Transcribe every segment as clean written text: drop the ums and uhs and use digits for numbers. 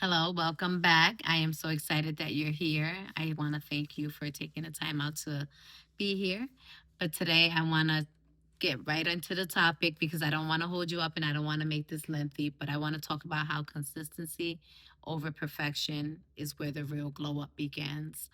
Hello, welcome back. I am so excited that you're here. I want to thank you for taking the time out to be here. But today I want to get right into the topic because I don't want to hold you up and I don't want to make this lengthy, but I want to talk about how consistency over perfection is where the real glow up begins.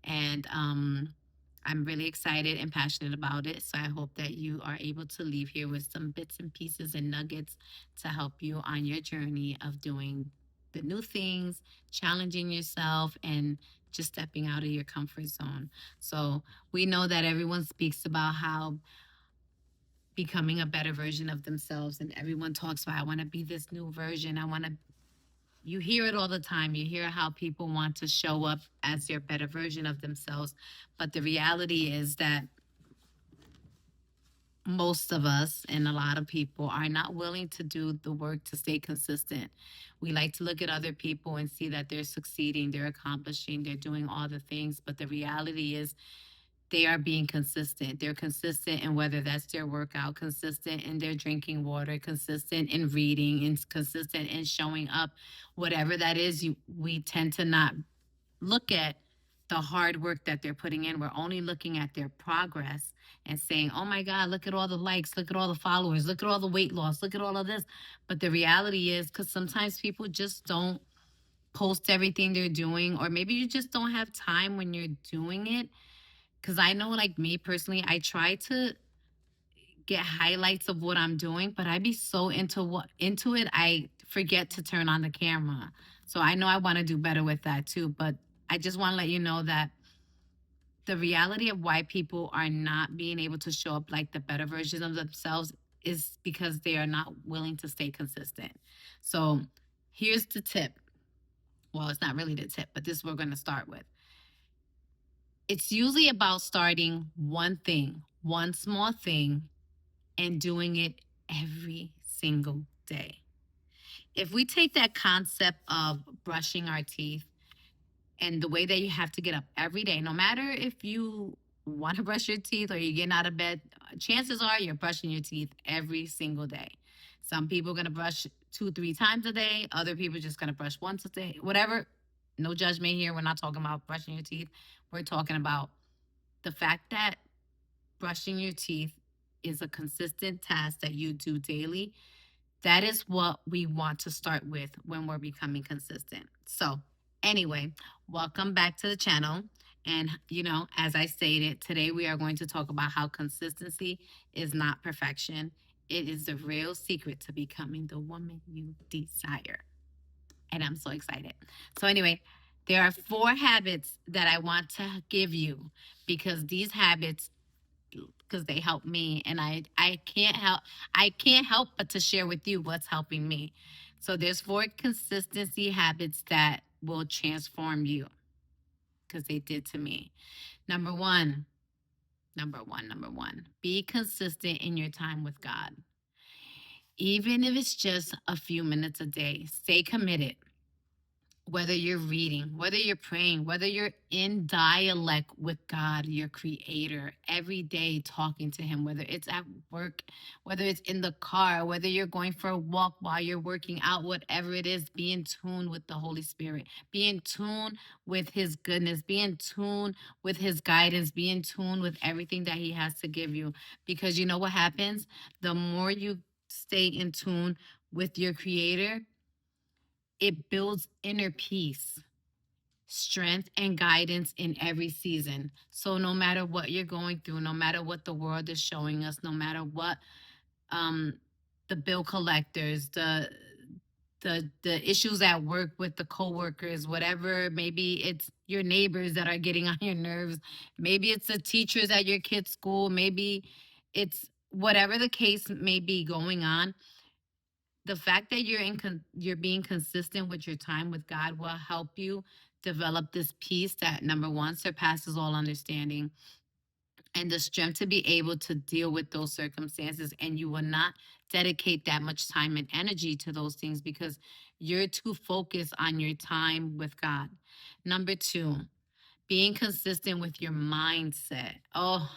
And I'm really excited and passionate about it. So I hope that you are able to leave here with some bits and pieces and nuggets to help you on your journey of doing the new things, challenging yourself, and just stepping out of your comfort zone. So we know that everyone speaks about how becoming a better version of themselves, and everyone talks about, I want to be this new version. I want to, you hear it all the time. You hear how people want to show up as their better version of themselves. But the reality is that most of us and a lot of people are not willing to do the work to stay consistent. We like to look at other people and see that they're succeeding, they're accomplishing, they're doing all the things. But the reality is, they are being consistent. They're consistent in whether that's their workout, consistent in their drinking water, consistent in reading, and consistent in showing up. Whatever that is, we tend to not look at the hard work that they're putting in. We're only looking at their progress and saying, oh my God, look at all the likes, look at all the followers, look at all the weight loss, look at all of this. But the reality is, because sometimes people just don't post everything they're doing, or maybe you just don't have time when you're doing it. Because I know, like me personally, I try to get highlights of what I'm doing, but I be so into it, I forget to turn on the camera. So I know I want to do better with that too. But I just want to let you know that the reality of why people are not being able to show up like the better version of themselves is because they are not willing to stay consistent. So here's the tip. Well, it's not really the tip, but this is what we're going to start with. It's usually about starting one thing, one small thing, and doing it every single day. If we take that concept of brushing our teeth and the way that you have to get up every day, no matter if you want to brush your teeth or you're getting out of bed, chances are you're brushing your teeth every single day. Some people are going to brush 2, 3 times a day. Other people are just going to brush once a day, whatever. No judgment here. We're not talking about brushing your teeth. We're talking about the fact that brushing your teeth is a consistent task that you do daily. That is what we want to start with when we're becoming consistent. So, anyway, welcome back to the channel. And, as I stated, today we are going to talk about how consistency is not perfection. It is the real secret to becoming the woman you desire. And I'm so excited. So, anyway, there are 4 habits that I want to give you because these habits, because they help me, and I can't help but to share with you what's helping me. So there's 4 consistency habits that will transform you, because they did to me. Number one, number one, be consistent in your time with God. Even if it's just a few minutes a day, stay committed. Whether you're reading, whether you're praying, whether you're in dialect with God, your creator, every day talking to him, whether it's at work, whether it's in the car, whether you're going for a walk while you're working out, whatever it is, be in tune with the Holy Spirit, be in tune with his goodness, be in tune with his guidance, be in tune with everything that he has to give you. Because you know what happens? The more you stay in tune with your creator, it builds inner peace, strength, and guidance in every season. So, no matter what you're going through, no matter what the world is showing us, no matter what um, the bill collectors, the issues at work with the coworkers, whatever, maybe it's your neighbors that are getting on your nerves, maybe it's the teachers at your kid's school, maybe it's whatever the case may be going on. The fact that you're being consistent with your time with God will help you develop this peace that, number one, surpasses all understanding, and the strength to be able to deal with those circumstances. And you will not dedicate that much time and energy to those things because you're too focused on your time with God. Number two, being consistent with your mindset. Oh,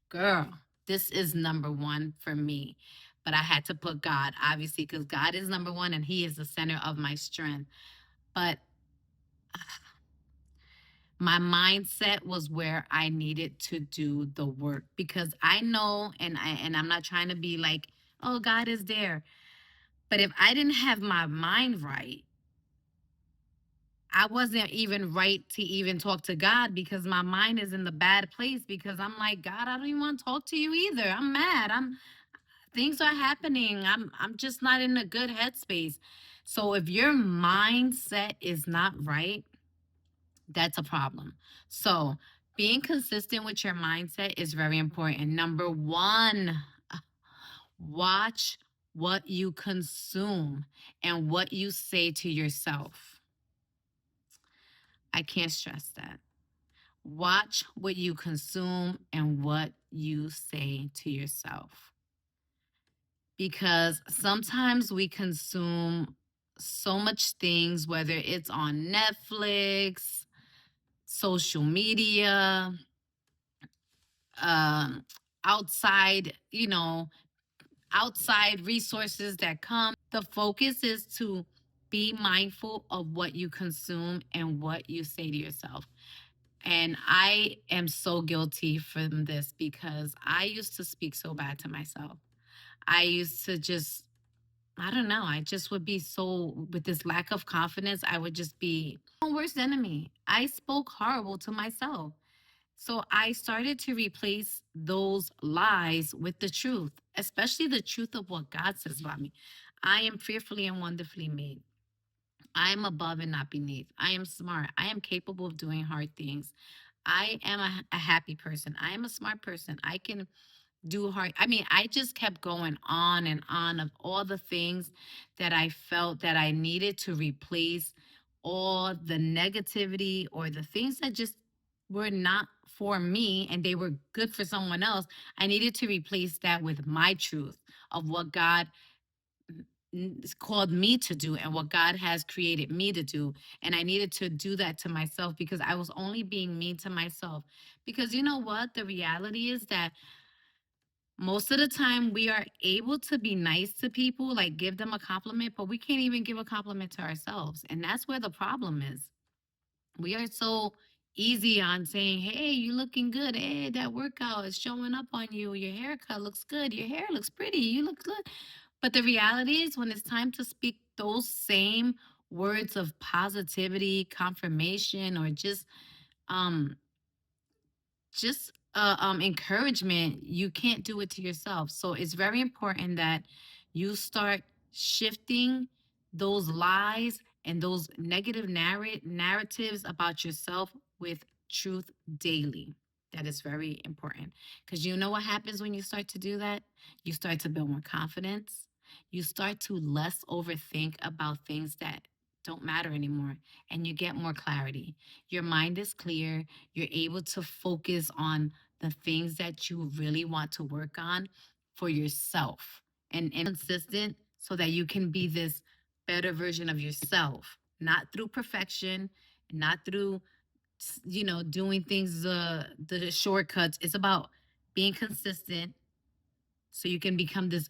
girl, this is number one for me. But I had to put God, obviously, because God is number one and He is the center of my strength. but my mindset was where I needed to do the work, because I know, and I'm not trying to be like, oh, God is there. But if I didn't have my mind right, I wasn't even right to even talk to God, because my mind is in the bad place, because I'm like, God, I don't even want to talk to you either. I'm mad. I'm Things are happening. I'm just not in a good headspace. So if your mindset is not right, that's a problem. So being consistent with your mindset is very important. Number one, watch what you consume and what you say to yourself. I can't stress that. Watch what you consume and what you say to yourself. Because sometimes we consume so much things, whether it's on Netflix, social media, um, outside, outside resources that come. The focus is to be mindful of what you consume and what you say to yourself. And I am so guilty from this, because I used to speak so bad to myself. I used to just, I don't know, I just would be so, with this lack of confidence, I would just be my worst enemy. I spoke horrible to myself. So I started to replace those lies with the truth, especially the truth of what God says about me. I am fearfully and wonderfully made. I am above and not beneath. I am smart. I am capable of doing hard things. I am a happy person. I am a smart person. I can do hard. I mean, I just kept going on and on of all the things that I felt that I needed to replace all the negativity, or the things that just were not for me and they were good for someone else. I needed to replace that with my truth of what God called me to do and what God has created me to do. And I needed to do that to myself, because I was only being mean to myself. Because you know what? The reality is that most of the time we are able to be nice to people, like give them a compliment, but we can't even give a compliment to ourselves. And that's where the problem is. We are so easy on saying, hey, you looking good. Hey, that workout is showing up on you. Your haircut looks good. Your hair looks pretty. You look good. But the reality is, when it's time to speak those same words of positivity, confirmation, or um encouragement, you can't do it to yourself. So it's very important that you start shifting those lies and those negative narratives about yourself with truth daily. That is very important, because you know what happens when you start to do that? You start to build more confidence. You start to less overthink about things that don't matter anymore, and you get more clarity. Your mind is clear. You're able to focus on the things that you really want to work on for yourself, and consistent, so that you can be this better version of yourself, not through perfection, not through doing things the shortcuts. It's about being consistent, so you can become this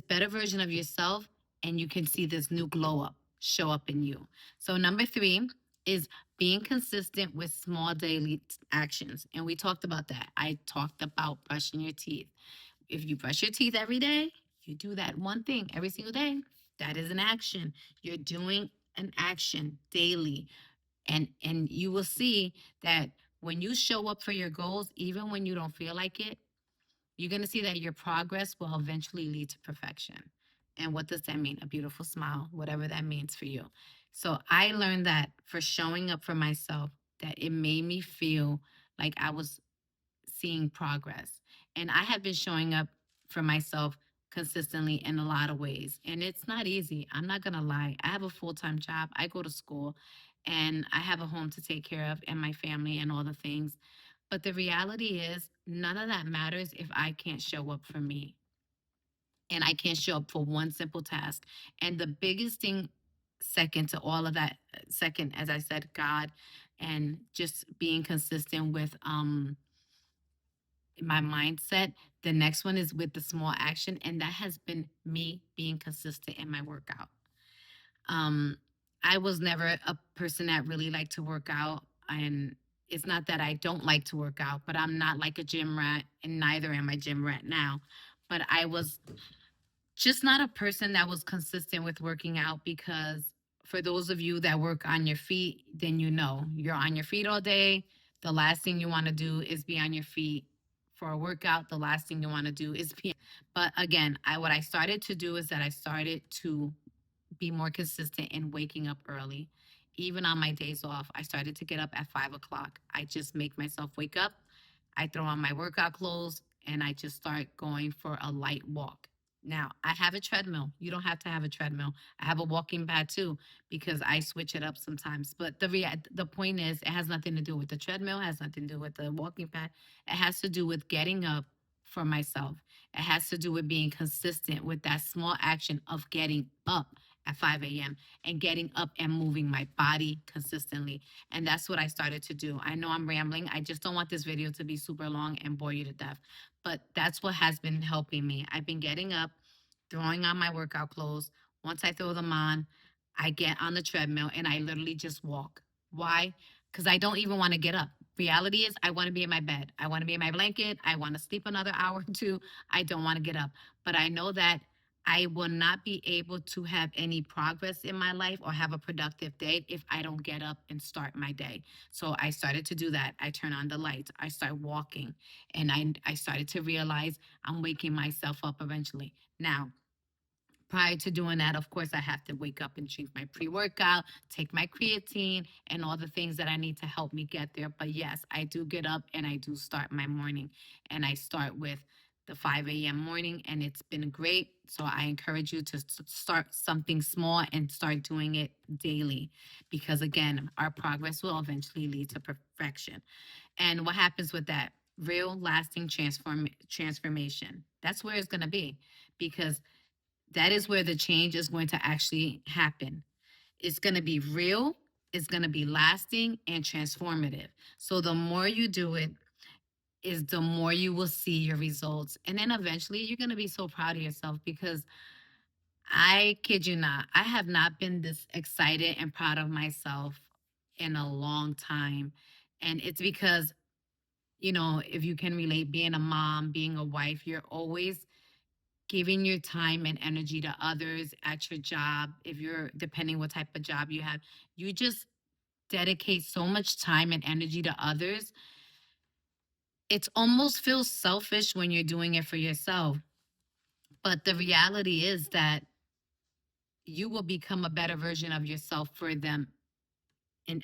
better version of yourself, and you can see this new glow up show up in you. So number 3 is being consistent with small daily actions. And we talked about that. I talked about brushing your teeth. If you brush your teeth every day, you do that one thing every single day. That is an action. You're doing an action daily. And you will see that when you show up for your goals, even when you don't feel like it, you're going to see that your progress will eventually lead to perfection. And what does that mean? A beautiful smile, whatever that means for you. So I learned that for showing up for myself, that it made me feel like I was seeing progress. And I have been showing up for myself consistently in a lot of ways. And it's not easy. I'm not going to lie. I have a full time job, I go to school, and I have a home to take care of, and my family, and all the things. But the reality is, none of that matters if I can't show up for me, and I can't show up for one simple task. And the biggest thing, second to all of that, second, as I said, God, and just being consistent with my mindset. The next one is with the small action, and that has been me being consistent in my workout. Um, I was never a person that really liked to work out. And it's not that I don't like to work out, but I'm not like a gym rat, and neither am I gym rat now. But I was just not a person that was consistent with working out, because for those of you that work on your feet, then you know you're on your feet all day. The last thing you want to do is be on your feet for a workout. The last thing you want to do is be. But again, I what I started to do is that I started to be more consistent in waking up early. Even on my days off, I started to get up at 5 o'clock. I just make myself wake up. I throw on my workout clothes and I just start going for a light walk. Now, I have a treadmill. You don't have to have a treadmill. I have a walking pad too, because I switch it up sometimes. But the point is, it has nothing to do with the treadmill, it has nothing to do with the walking pad. It has to do with getting up for myself. It has to do with being consistent with that small action of getting up at 5 a.m. and getting up and moving my body consistently. And that's what I started to do. I know I'm rambling. I just don't want this video to be super long and bore you to death. But that's what has been helping me. I've been getting up, throwing on my workout clothes. Once I throw them on, I get on the treadmill and I literally just walk. Why? Because I don't even want to get up. Reality is, I want to be in my bed. I want to be in my blanket. I want to sleep another hour or two. I don't want to get up. But I know that I will not be able to have any progress in my life or have a productive day if I don't get up and start my day. So I started to do that. I turn on the lights. I start walking. And I started to realize I'm waking myself up eventually. Now, prior to doing that, of course, I have to wake up and drink my pre workout, take my creatine, and all the things that I need to help me get there. But yes, I do get up and I do start my morning. And I start with the 5 a.m. morning, and it's been great. So I encourage you to start something small and start doing it daily, because again, our progress will eventually lead to perfection. And what happens with that? Real lasting transformation. That's where it's going to be, because that is where the change is going to actually happen. It's going to be real, it's going to be lasting and transformative. So the more you do it, is the more you will see your results. And then eventually you're going to be so proud of yourself, because I kid you not, I have not been this excited and proud of myself in a long time. And it's because, if you can relate, being a mom, being a wife, you're always giving your time and energy to others at your job. If you're, depending what type of job you have, you just dedicate so much time and energy to others. It's almost feels selfish when you're doing it for yourself. But the reality is that you will become a better version of yourself for them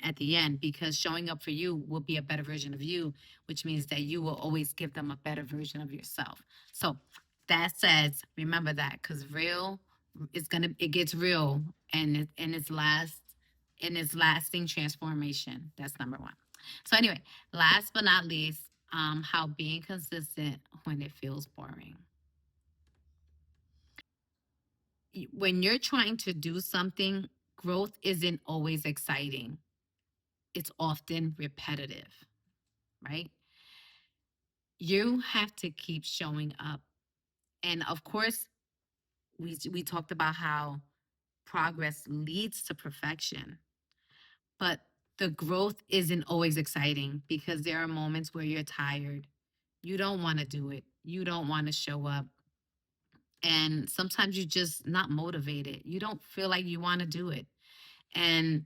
at the end, because showing up for you will be a better version of you, which means that you will always give them a better version of yourself. So that says, remember that, because real is it gets real, and its lasting transformation. That's number one. So anyway, last but not least, how being consistent when it feels boring. When you're trying to do something, growth isn't always exciting. It's often repetitive, right? You have to keep showing up. And of course, we talked about how progress leads to perfection, but the growth isn't always exciting, because there are moments where you're tired. You don't want to do it. You don't want to show up. And sometimes you're just not motivated. You don't feel like you want to do it. And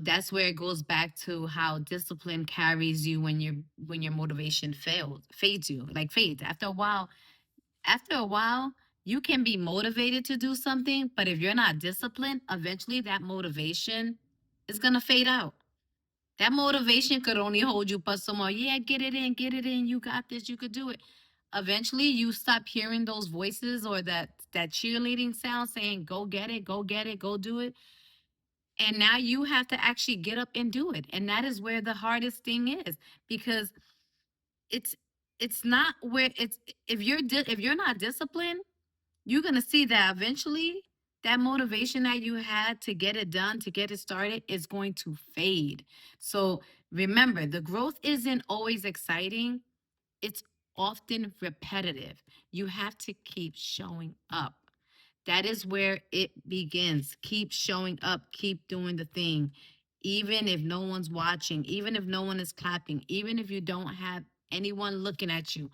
that's where it goes back to how discipline carries you when your motivation fades you, like fades after a while. You can be motivated to do something, but if you're not disciplined, eventually that motivation is going to fade out. That motivation could only hold you but so more. Yeah, get it in, you got this, you could do it. Eventually you stop hearing those voices, or that cheerleading sound saying, go get it, go get it, go do it. And now you have to actually get up and do it. And that is where the hardest thing is, because it's it's not where it's if you're not disciplined, you're going to see that eventually that motivation that you had to get it done, to get it started, is going to fade. So remember, the growth isn't always exciting. It's often repetitive. You have to keep showing up. That is where it begins. Keep showing up, keep doing the thing. Even if no one's watching, even if no one is clapping, even if you don't have anyone looking at you,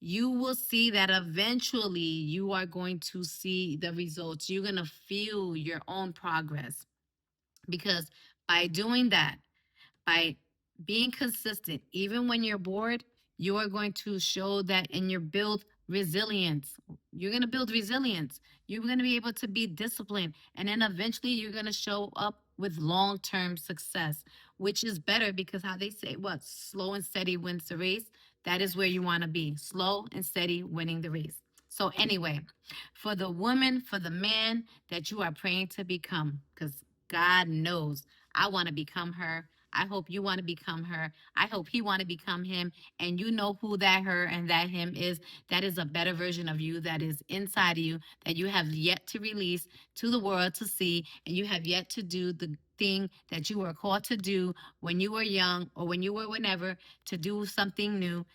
you will see that eventually you are going to see the results. You're going to feel your own progress, because by doing that, by being consistent, even when you're bored, you are going to show that in your build resilience. You're going to build resilience. You're going to be able to be disciplined. And then eventually you're going to show up with long term success, which is better, because how they say, what? Slow and steady wins the race. That is where you want to be, slow and steady winning the race. So, anyway, for the woman, for the man that you are praying to become, because God knows I want to become her. I hope you want to become her. I hope he want to become him. And you know who that her and that him is. That is a better version of you that is inside of you, that you have yet to release to the world to see. And you have yet to do the thing that you were called to do when you were young, or when you were whenever, to do something new.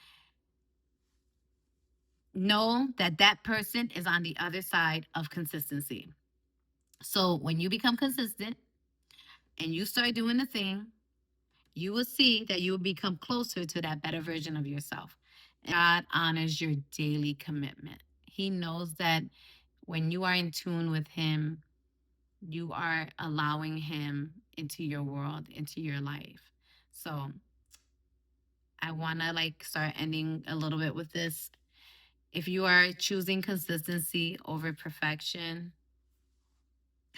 Know that that person is on the other side of consistency. So when you become consistent and you start doing the thing, you will see that you will become closer to that better version of yourself. God honors your daily commitment. He knows that when you are in tune with him, you are allowing him into your world, into your life. So I want to start ending a little bit with this. If you are choosing consistency over perfection,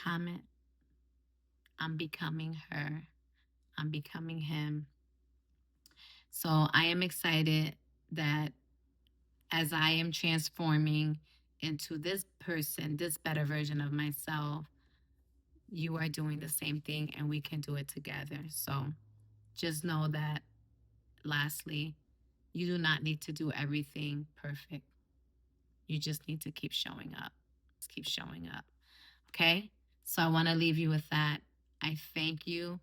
comment, I'm becoming her. I'm becoming him. So I am excited that as I am transforming into this person, this better version of myself, you are doing the same thing, and we can do it together. So just know that, lastly, you do not need to do everything perfect. You just need to keep showing up. Just keep showing up. Okay? So I want to leave you with that. I thank you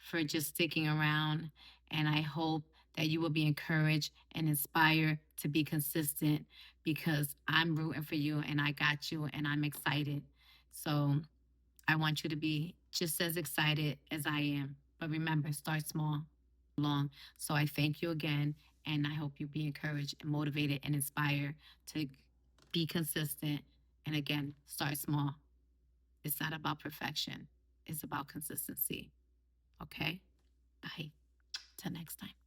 for just sticking around, and I hope that you will be encouraged and inspired to be consistent, because I'm rooting for you and I got you and I'm excited. So I want you to be just as excited as I am. But remember, start small, long. So I thank you again, and I hope you be encouraged and motivated and inspired to be consistent. And again, start small. It's not about perfection, it's about consistency. Okay? Bye. Till next time.